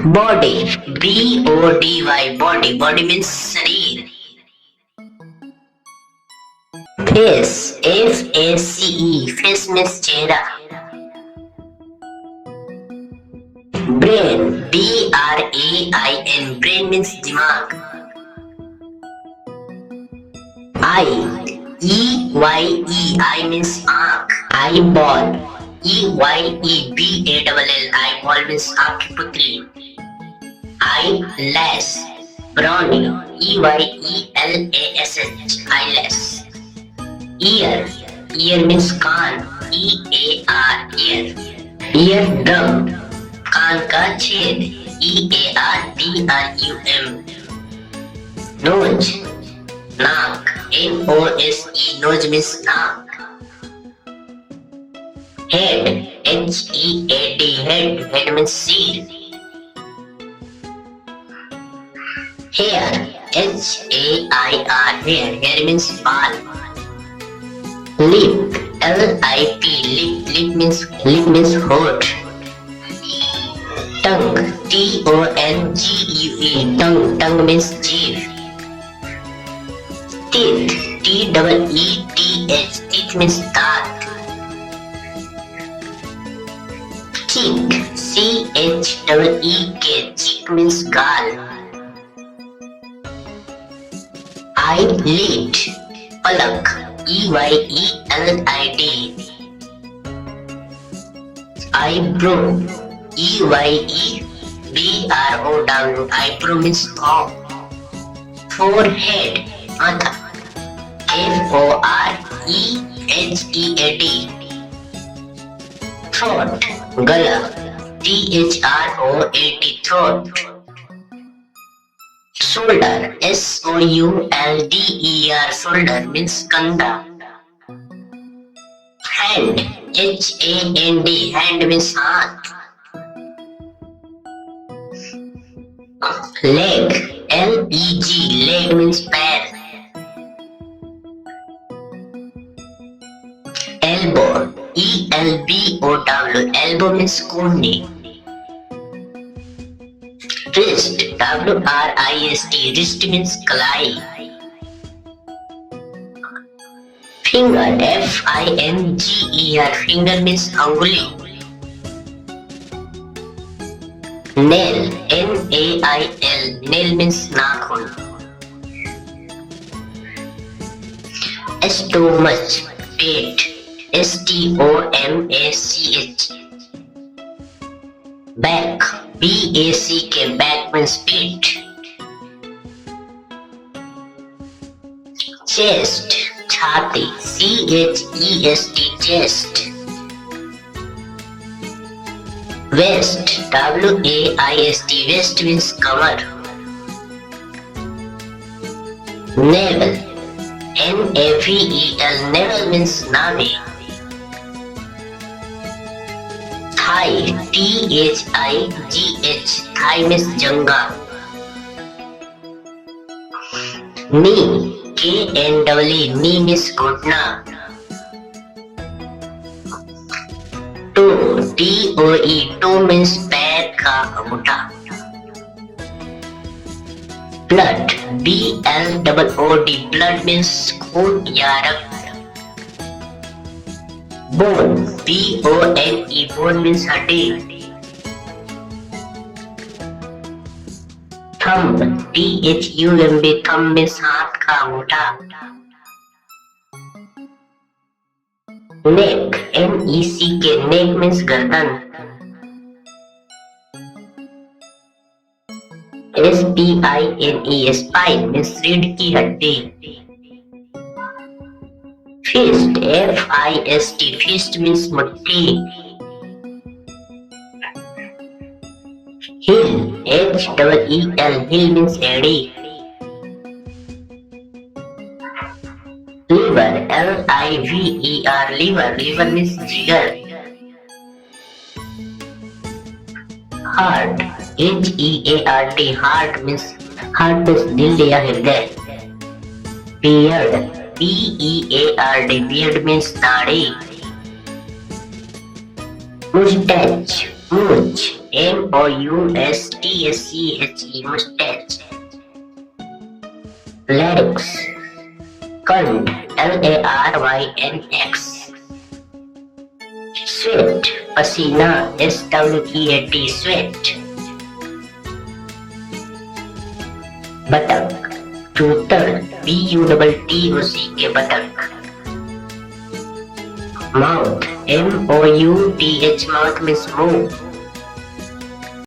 Body, B-O-D-Y, body. Body means sarir. Face, F-A-C-E, face means chehra. Brain, B-R-A-I-N, brain means dimag. Eye, E-Y-E, eye means aankh. Eyeball, E-Y-E-B-A-L-L, eyeball means aankh ki putli. Eyelash, brownie, E-Y-E-L-A-S-H, eyelash. Ear, ear means कान, E-A-R, ear. Eardrum, कान का छेद, E-A-R-D-R-U-M. Nose, नाक, N-O-S-E, nose means नाक. Head, H-E-A-D, head means seed. Hair, H-A-I-R, hair means बाल. Lip, L-I-P, lip means hoठ. Tongue, T-O-N-G-U-E, tongue means जीभ. Teeth, T-E-E-T-H, teeth means दांत. Cheek, C-H-E-E-K, cheek means गाल. Eyelid, पलक, E-Y-E-L-I-D. Eyebrow, E-Y-E-B-R-O-W, eyebrow means thumb. Forehead, माथा, F-O-R-E-H-E-A-D. Throat, गला, T-H-R-O-A-T, throat. Shoulder, S-O-U-L-D-E-R, shoulder means कंधा. Hand, H-A-N-D, hand means हाथ. Leg, L-E-G, leg means पैर. Elbow, E-L-B-O-W, elbow means कोहनी. Wrist, W-R-I-S-T, wrist means कलाई. Finger, F-I-N-G-E-R, finger means अंगुली. Nail, N-A-I-L, nail means नाखून. Stomach, पेट, S-T-O-M-A-C-H. Back, B-A-C-K, back means peat. Chest, छाती, C-H-E-S-T, chest. Waist, W-A-I-S-T, waist means कमर. Navel, N-A-V-E-L, navel means नाभि. Thigh, T-H-I-G-H, thigh means जंघा. Knee, K-N-E-E, knee means घुटना. Toe, T-O-E, toe means पैर का अंगूठा. Blood, B-L-O-O-D, blood means खून या रक्त. Bone, B-O-N-E, bone means हड्डी. Thumb, T-H-U-M-B, thumb means हाथ का अंगूठा. Neck, N-E-C-K, neck means गर्दन. S-P-I-N-E, spine means रीढ़ की हड्डी. Fist, F-I-S-T, fist means मुट्ठी. Heel, H-E-E-L, heel means एड़ी. Liver, L-I-V-E-R, liver means जिगर. Heart, H-E-A-R-T, heart means दिल या हृदय. Beard, B-E-A-R-D, beard means दाढ़ी. Mustache, मूंछ, M-O-U-S-T-A-C-H-E, mustache. Larynx. Current, Larynx. Sweat, पसीना, SWEAT, sweat. बतख, चूतर, BUTTOCK, बतख. Mouth, MOUTH, mouth means move.